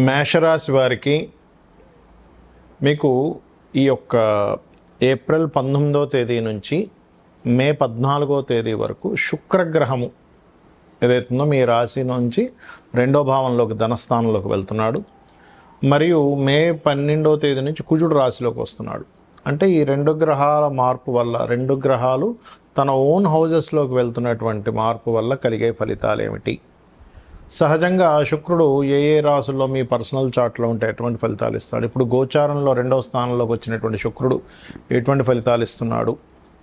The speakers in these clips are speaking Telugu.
మేషరాశి వారికి మీకు ఈ యొక్క ఏప్రిల్ 19వ తేదీ నుంచి మే 14వ తేదీ వరకు శుక్రగ్రహము ఏదైతుందో మీ రాశి నుంచి రెండో భావంలోకి ధనస్థానంలోకి వెళ్తున్నాడు. మరియు మే 12వ తేదీ నుంచి కుజుడు రాశిలోకి వస్తున్నాడు. అంటే ఈ రెండు గ్రహాల మార్పు వల్ల, రెండు గ్రహాలు తన ఓన్ హౌజెస్లోకి వెళ్తున్నటువంటి మార్పు వల్ల కలిగే ఫలితాలు ఏమిటి? సహజంగా శుక్రుడు ఏ ఏ రాసుల్లో మీ పర్సనల్ చార్ట్లో ఉంటే ఎటువంటి ఫలితాలు ఇస్తాడు, ఇప్పుడు గోచారంలో రెండవ స్థానంలోకి వచ్చినటువంటి శుక్రుడు ఎటువంటి ఫలితాలు ఇస్తున్నాడు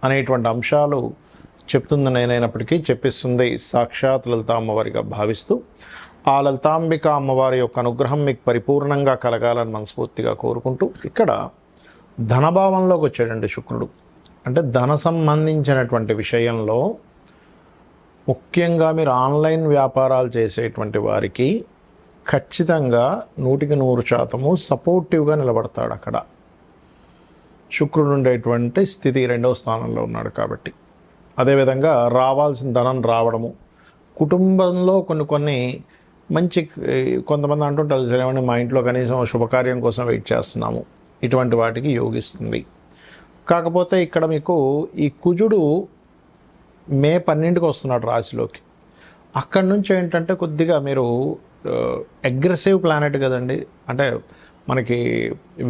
అనేటువంటి అంశాలు చెప్తుంది నేనైనప్పటికీ చెప్పిస్తుంది సాక్షాత్ లలితా అమ్మవారిగా భావిస్తూ, ఆ లలితాంబిక అమ్మవారి యొక్క అనుగ్రహం మీకు పరిపూర్ణంగా కలగాలని మనస్ఫూర్తిగా కోరుకుంటూ, ఇక్కడ ధనభావంలోకి వచ్చాడండి శుక్రుడు. అంటే ధన సంబంధించినటువంటి విషయంలో ముఖ్యంగా మీరు ఆన్లైన్ వ్యాపారాలు చేసేటువంటి వారికి ఖచ్చితంగా 100% సపోర్టివ్గా నిలబడతాడు. అక్కడ శుక్రుడు ఉండేటువంటి స్థితి రెండవ స్థానంలో ఉన్నాడు కాబట్టి. అదేవిధంగా రావాల్సిన ధనం రావడము, కుటుంబంలో కొన్ని మంచి, కొంతమంది అంటుంటారు ఏమంటే మా ఇంట్లో కనీసం శుభకార్యం కోసం వెయిట్ చేస్తున్నాము, ఇటువంటి వాటికి యోగిస్తుంది. కాకపోతే ఇక్కడ మీకు ఈ కుజుడు మే 12కి వస్తున్నాడు రాశిలోకి. అక్కడి నుంచి ఏంటంటే కొద్దిగా మీరు అగ్రెసివ్ ప్లానెట్ కదండి, అంటే మనకి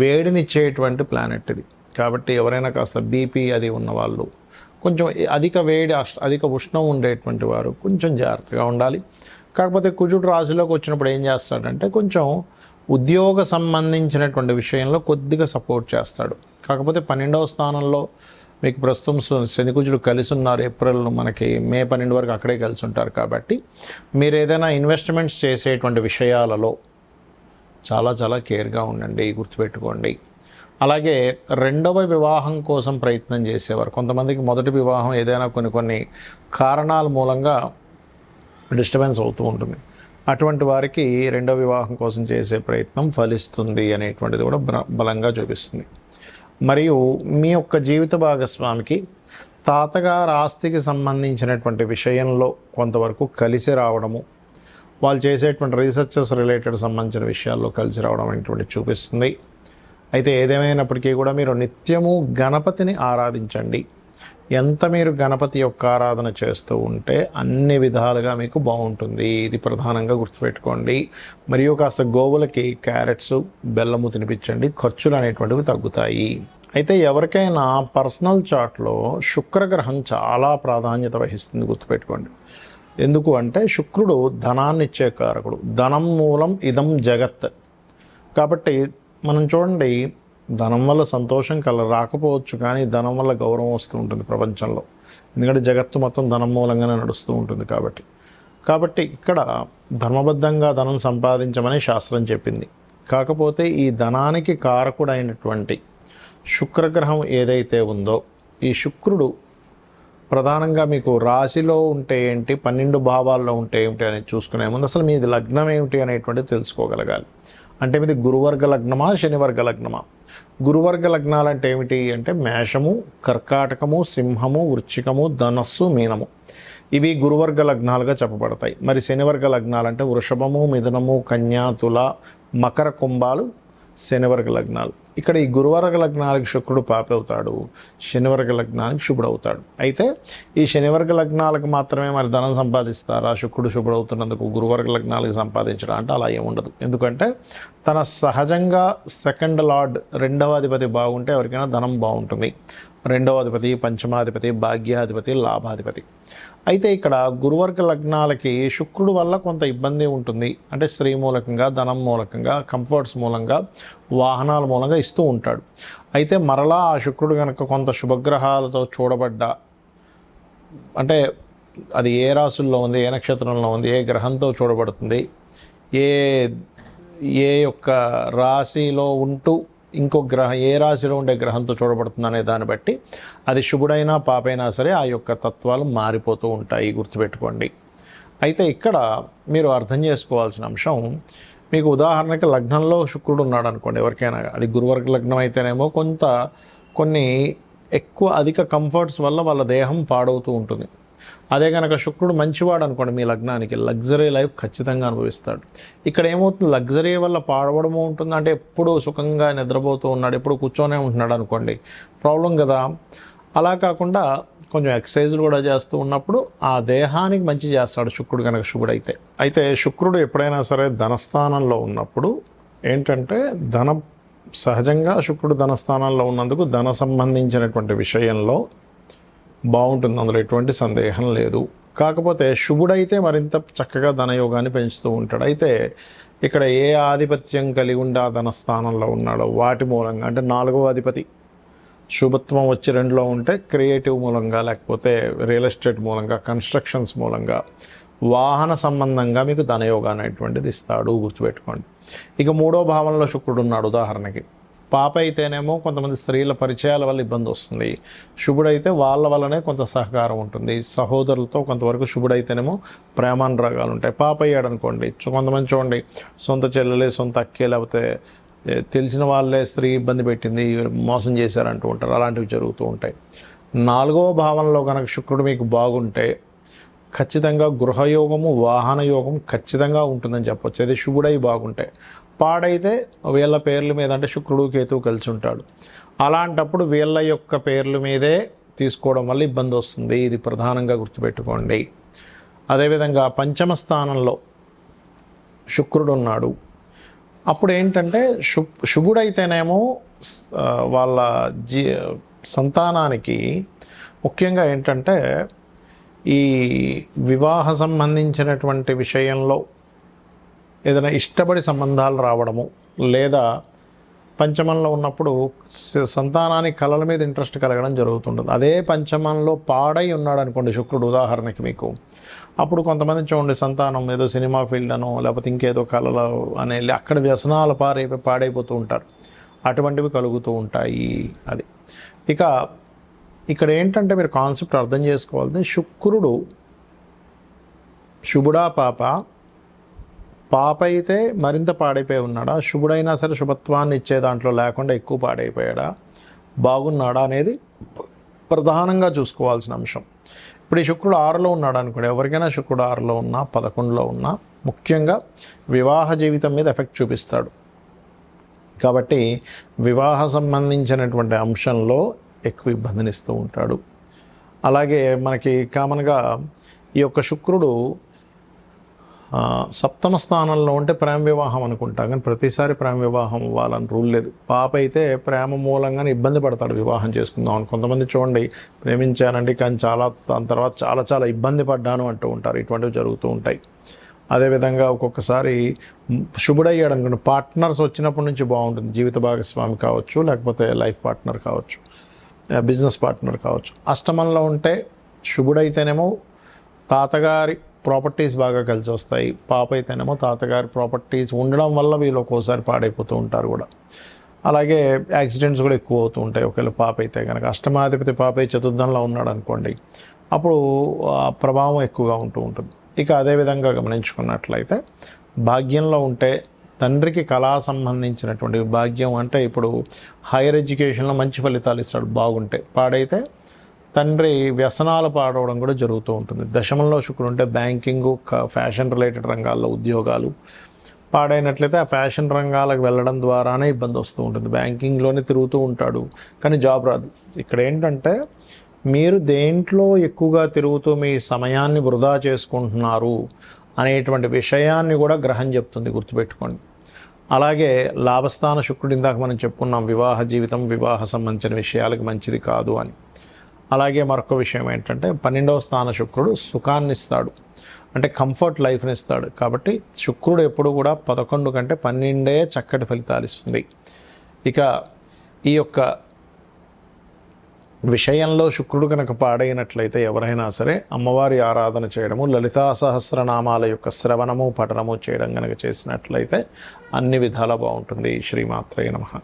వేడినిచ్చేటువంటి ప్లానెట్ ఇది కాబట్టి ఎవరైనా కాస్త బీపీ అది ఉన్నవాళ్ళు, కొంచెం అధిక వేడి అధిక ఉష్ణం ఉండేటువంటి వారు కొంచెం జాగ్రత్తగా ఉండాలి. కాకపోతే కుజుడు రాశిలోకి వచ్చినప్పుడు ఏం చేస్తాడంటే కొంచెం ఉద్యోగ సంబంధించినటువంటి విషయంలో కొద్దిగా సపోర్ట్ చేస్తాడు. కాకపోతే 12వ స్థానంలో మీకు ప్రస్తుతం శని కుజుడు కలిసి ఉన్నారు. ఏప్రిల్ మనకి మే 12 వరకు అక్కడే కలిసి ఉంటారు కాబట్టి మీరు ఏదైనా ఇన్వెస్ట్మెంట్స్ చేసేటువంటి విషయాలలో చాలా చాలా కేర్గా ఉండండి, గుర్తుపెట్టుకోండి. అలాగే రెండవ వివాహం కోసం ప్రయత్నం చేసేవారు, కొంతమందికి మొదటి వివాహం ఏదైనా కొన్ని కారణాల మూలంగా డిస్టర్బెన్స్ అవుతూ ఉంటుంది. అటువంటి వారికి రెండవ వివాహం కోసం చేసే ప్రయత్నం ఫలిస్తుంది అనేటువంటిది కూడా బలంగా చూపిస్తుంది. మరియు మీ యొక్క జీవిత భాగస్వామికి తాతగారు ఆస్తికి సంబంధించినటువంటి విషయంలో కొంతవరకు కలిసి రావడము, వాళ్ళు చేసేటువంటి రీసెర్చెస్ రిలేటెడ్ సంబంధించిన విషయాల్లో కలిసి రావడం అనేటువంటి చూపిస్తుంది. అయితే ఏదేమైనప్పటికీ కూడా మీరు నిత్యము గణపతిని ఆరాధించండి. ఎంత మీరు గణపతి యొక్క ఆరాధన చేస్తూ ఉంటే అన్ని విధాలుగా మీకు బాగుంటుంది. ఇది ప్రధానంగా గుర్తుపెట్టుకోండి. మరియు కాస్త గోవులకి క్యారెట్స్ బెల్లము తినిపించండి, ఖర్చులు అనేటువంటివి తగ్గుతాయి. అయితే ఎవరికైనా పర్సనల్ చార్ట్లో శుక్రగ్రహం చాలా ప్రాధాన్యత వహిస్తుంది, గుర్తుపెట్టుకోండి. ఎందుకు అంటే శుక్రుడు ధనాన్ని ఇచ్చే కారకుడు, ధనం మూలం ఇదం జగత్. కాబట్టి మనం చూడండి, ధనం వల్ల సంతోషం రాకపోవచ్చు, కానీ ధనం వల్ల గౌరవం వస్తూ ఉంటుంది ప్రపంచంలో. ఎందుకంటే జగత్తు మొత్తం ధనం మూలంగానే నడుస్తూ ఉంటుంది కాబట్టి ఇక్కడ ధర్మబద్ధంగా ధనం సంపాదించమని శాస్త్రం చెప్పింది. కాకపోతే ఈ ధనానికి కారకుడైనటువంటి శుక్రగ్రహం ఏదైతే ఉందో, ఈ శుక్రుడు ప్రధానంగా మీకు రాశిలో ఉంటే ఏంటి, 12 భావాల్లో ఉంటే ఏమిటి అనేది చూసుకునే ముందు అసలు మీది లగ్నం ఏమిటి అనేటువంటిది తెలుసుకోగలగాలి. అంటే మీది గురువర్గ లగ్నమా, శనివర్గ లగ్నమా? గురువర్గ లగ్నాలు అంటే ఏమిటి అంటే మేషము, కర్కాటకము, సింహము, వృశ్చికము, ధనస్సు, మీనము, ఇవి గురువర్గ లగ్నాలుగా చెప్పబడతాయి. మరి శనివర్గ లగ్నాలు అంటే వృషభము, మిథునము, కన్యా, తుల, మకర, కుంభాలు శనివర్గ లగ్నాలు. ఇక్కడ ఈ గురువర్గ లగ్నాలకి శుక్రుడు పాపి అవుతాడు, శనివర్గ లగ్నానికి శుభుడు అవుతాడు. అయితే ఈ శనివర్గ లగ్నాలకు మాత్రమే మరి ధనం సంపాదిస్తారా శుక్రుడు శుభుడు అవుతున్నందుకు గురువర్గ లగ్నాలకు సంపాదించడం అంటే అలా ఏముండదు. ఎందుకంటే తన సహజంగా సెకండ్ లార్డ్, రెండవ అధిపతి బాగుంటే ఎవరికైనా ధనం బాగుంటుంది. రెండవ అధిపతి, పంచమాధిపతి, భాగ్యాధిపతి, లాభాధిపతి. అయితే ఇక్కడ గురువర్గ లగ్నాలకి శుక్రుడు వల్ల కొంత ఇబ్బంది ఉంటుంది. అంటే స్త్రీ మూలకంగా, ధనం మూలకంగా, కంఫర్ట్స్ మూలంగా, వాహనాల మూలంగా ఇస్తూ ఉంటాడు. అయితే మరలా ఆ శుక్రుడు కనుక కొంత శుభగ్రహాలతో చూడబడ్డ, అంటే అది ఏ రాశుల్లో ఉంది, ఏ నక్షత్రంలో ఉంది, ఏ గ్రహంతో చూడబడుతుంది, ఏ యొక్క రాశిలో ఉంటూ ఇంకో గ్రహం ఏ రాశిలో ఉండే గ్రహంతో చూడబడుతుంది అనే దాన్ని బట్టి అది శుభుడైనా పాపైనా సరే ఆ యొక్క తత్వాలు మారిపోతూ ఉంటాయి, గుర్తుపెట్టుకోండి. అయితే ఇక్కడ మీరు అర్థం చేసుకోవాల్సిన అంశం, మీకు ఉదాహరణకి లగ్నంలో శుక్రుడు ఉన్నాడు అనుకోండి, ఎవరికైనా అది గురువర్గ లగ్నం అయితేనేమో కొన్ని ఎక్కువ అధిక కంఫర్ట్స్ వల్ల వాళ్ళ దేహం పాడవుతూ ఉంటుంది. అదే కనుక శుక్రుడు మంచివాడు అనుకోండి మీ లగ్నానికి, లగ్జరీ లైఫ్ ఖచ్చితంగా అనుభవిస్తాడు. ఇక్కడ ఏమవుతుంది, లగ్జరీ వల్ల పాడవడము ఉంటుంది, అంటే ఎప్పుడు సుఖంగా నిద్రపోతూ ఉన్నాడు, ఎప్పుడు కూర్చొనే ఉంటున్నాడు అనుకోండి, ప్రాబ్లం కదా. అలా కాకుండా కొంచెం ఎక్సర్సైజులు కూడా చేస్తూ ఉన్నప్పుడు ఆ దేహానికి మంచి చేస్తాడు శుక్రుడు కనుక శుభుడైతే. అయితే శుక్రుడు ఎప్పుడైనా సరే ధనస్థానంలో ఉన్నప్పుడు ఏంటంటే సహజంగా శుక్రుడు ధనస్థానంలో ఉన్నందుకు ధన సంబంధించినటువంటి విషయంలో బాగుంటుంది, అందులో ఎటువంటి సందేహం లేదు. కాకపోతే శుభుడైతే మరింత చక్కగా ధనయోగాన్ని పెంచుతూ ఉంటాడు. అయితే ఇక్కడ ఏ ఆధిపత్యం కలిగి ఉండి ఆ ధనస్థానంలో ఉన్నాడో వాటి మూలంగా, అంటే 4వ అధిపతి శుభత్వం వచ్చి 2లో ఉంటే క్రియేటివ్ మూలంగా, లేకపోతే రియల్ ఎస్టేట్ మూలంగా, కన్స్ట్రక్షన్స్ మూలంగా, వాహన సంబంధంగా మీకు ధనయోగాన్ని అనేటువంటిది ఇస్తాడు, గుర్తుపెట్టుకోండి. ఇక 3వ భావంలో శుక్రుడు ఉన్నాడు. ఉదాహరణకి పాప అయితేనేమో కొంతమంది స్త్రీల పరిచయాల వల్ల ఇబ్బంది వస్తుంది, శుభుడైతే వాళ్ళ వల్లనే కొంత సహకారం ఉంటుంది, సహోదరులతో కొంతవరకు. శుభుడైతేనేమో ప్రేమానురాగాలు ఉంటాయి. పాప అయ్యాడు అనుకోండి, కొంతమంది చూడండి సొంత చెల్లెలే, సొంత అక్కే, లేకపోతే తెలిసిన వాళ్ళే స్త్రీ ఇబ్బంది పెట్టింది, మోసం చేశారంటూ ఉంటారు, అలాంటివి జరుగుతూ ఉంటాయి. 4వ భావంలో కనుక శుక్రుడు మీకు బాగుంటే ఖచ్చితంగా గృహయోగము, వాహన యోగం ఖచ్చితంగా ఉంటుందని చెప్పొచ్చు. అది శుభుడై బాగుంటే. పాడైతే వీళ్ళ పేర్ల మీద, అంటే శుక్రుడు కేతువు కలిసి ఉంటాడు, అలాంటప్పుడు వీళ్ళ యొక్క పేర్ల మీదే తీసుకోవడం వల్ల ఇబ్బంది వస్తుంది, ఇది ప్రధానంగా గుర్తుపెట్టుకోండి. అదేవిధంగా 5వ స్థానంలో శుక్రుడు ఉన్నాడు. అప్పుడు ఏంటంటే శుభుడైతేనేమో వాళ్ళ సంతానానికి ముఖ్యంగా ఏంటంటే ఈ వివాహ సంబంధించినటువంటి విషయంలో ఏదైనా ఇష్టపడి సంబంధాలు రావడము, లేదా పంచమంలో ఉన్నప్పుడు సంతానానికి కళల మీద ఇంట్రెస్ట్ కలగడం జరుగుతుంటుంది. అదే పంచమంలో పాడై ఉన్నాడు అనుకోండి శుక్రుడు, ఉదాహరణకి మీకు, అప్పుడు కొంతమంది చూడండి సంతానం ఏదో సినిమా ఫీల్డ్ అనో లేకపోతే ఇంకేదో కళలు అనే అక్కడ వ్యసనాలు పాడైపోతూ ఉంటారు, అటువంటివి కలుగుతూ ఉంటాయి. అది ఇక ఇక్కడ ఏంటంటే మీరు కాన్సెప్ట్ అర్థం చేసుకోవాల్సింది, శుక్రుడు శుభుడా పాప అయితే మరింత పాడైపోయి ఉన్నాడా, శుభుడైనా సరే శుభత్వాన్ని ఇచ్చే దాంట్లో లేకుండా ఎక్కువ పాడైపోయాడా, బాగున్నాడా అనేది ప్రధానంగా చూసుకోవాల్సిన అంశం. ఇప్పుడు ఈ శుక్రుడు 6లో ఉన్నాడు అనుకోండి, ఎవరికైనా శుక్రుడు 6లో ఉన్నా 11లో ఉన్నా ముఖ్యంగా వివాహ జీవితం మీద ఎఫెక్ట్ చూపిస్తాడు. కాబట్టి వివాహ సంబంధించినటువంటి అంశంలో ఎక్కువ ఇబ్బందినిస్తూ ఉంటాడు. అలాగే మనకి కామన్గా ఈ యొక్క శుక్రుడు 7వ స్థానంలో ఉంటే ప్రేమ వివాహం అనుకుంటాం, కానీ ప్రతిసారి ప్రేమ వివాహం అవ్వాలని రూల్ లేదు. పాప అయితే ప్రేమ మూలంగానే ఇబ్బంది పడతాడు వివాహం చేసుకుందాం అని. కొంతమంది చూడండి ప్రేమించానండి కానీ దాని తర్వాత చాలా ఇబ్బంది పడ్డాను అంటూ ఉంటారు, ఇటువంటివి జరుగుతూ ఉంటాయి. అదేవిధంగా ఒక్కొక్కసారి శుభుడయ్యాడు అనుకోండి, పార్ట్నర్స్ వచ్చినప్పటి నుంచి బాగుంటుంది, జీవిత భాగస్వామి కావచ్చు, లేకపోతే లైఫ్ పార్ట్నర్ కావచ్చు, బిజినెస్ పార్ట్నర్ కావచ్చు. అష్టమంలో ఉంటే శుభుడైతేనేమో తాతగారి ప్రాపర్టీస్ బాగా కలిసి వస్తాయి, పాప అయితేనేమో తాతగారి ప్రాపర్టీస్ ఉండడం వల్ల వీళ్ళు ఒక్కోసారి పాడైపోతూ ఉంటారు కూడా. అలాగే యాక్సిడెంట్స్ కూడా ఎక్కువ అవుతూ ఉంటాయి ఒకవేళ పాప అయితే కనుక. అష్టమాధిపతి పాప చతుర్థంలో ఉన్నాడు అనుకోండి, అప్పుడు ఆ ప్రభావం ఎక్కువగా ఉంటూ ఉంటుంది. ఇక అదేవిధంగా గమనించుకున్నట్లయితే భాగ్యంలో ఉంటే తండ్రికి కళా సంబంధించినటువంటి భాగ్యం, అంటే ఇప్పుడు హైయర్ ఎడ్యుకేషన్లో మంచి ఫలితాలు ఇస్తాడు బాగుంటే. పాడైతే తండ్రి వ్యసనాలు పాడవడం కూడా జరుగుతూ ఉంటుంది. దశమంలో శుక్రుడు ఉంటే బ్యాంకింగు, ఫ్యాషన్ రిలేటెడ్ రంగాల్లో ఉద్యోగాలు. పాడైనట్లయితే ఆ ఫ్యాషన్ రంగాలకు వెళ్ళడం ద్వారానే ఇబ్బంది వస్తూ ఉంటుంది, బ్యాంకింగ్లోనే తిరుగుతూ ఉంటాడు కానీ జాబ్ రాదు. ఇక్కడ ఏంటంటే మీరు దేంట్లో ఎక్కువగా తిరుగుతూ మీ సమయాన్ని వృధా చేసుకుంటున్నారు అనేటువంటి విషయాన్ని కూడా గ్రహం చెప్తుంది, గుర్తుపెట్టుకోండి. అలాగే లాభస్థాన శుక్రుడు ఇందాక మనం చెప్పుకున్నాం, వివాహ జీవితం, వివాహ సంబంధించిన విషయాలకు మంచిది కాదు అని. అలాగే మరొక విషయం ఏంటంటే 12వ స్థాన శుక్రుడు సుఖాన్ని ఇస్తాడు, అంటే కంఫర్ట్ లైఫ్ని ఇస్తాడు. కాబట్టి శుక్రుడు ఎప్పుడు కూడా 11 కంటే 12 చక్కటి ఫలితాలు ఇస్తుంది. ఇక ఈ యొక్క విషయంలో శుక్రుడు కనుక పాడైనట్లయితే ఎవరైనా సరే అమ్మవారి ఆరాధన చేయడము, లలితా సహస్రనామాల యొక్క శ్రవణము పఠనము చేయడం కనుక చేసినట్లయితే అన్ని విధాలా బాగుంటుంది. శ్రీమాత్రే నమః.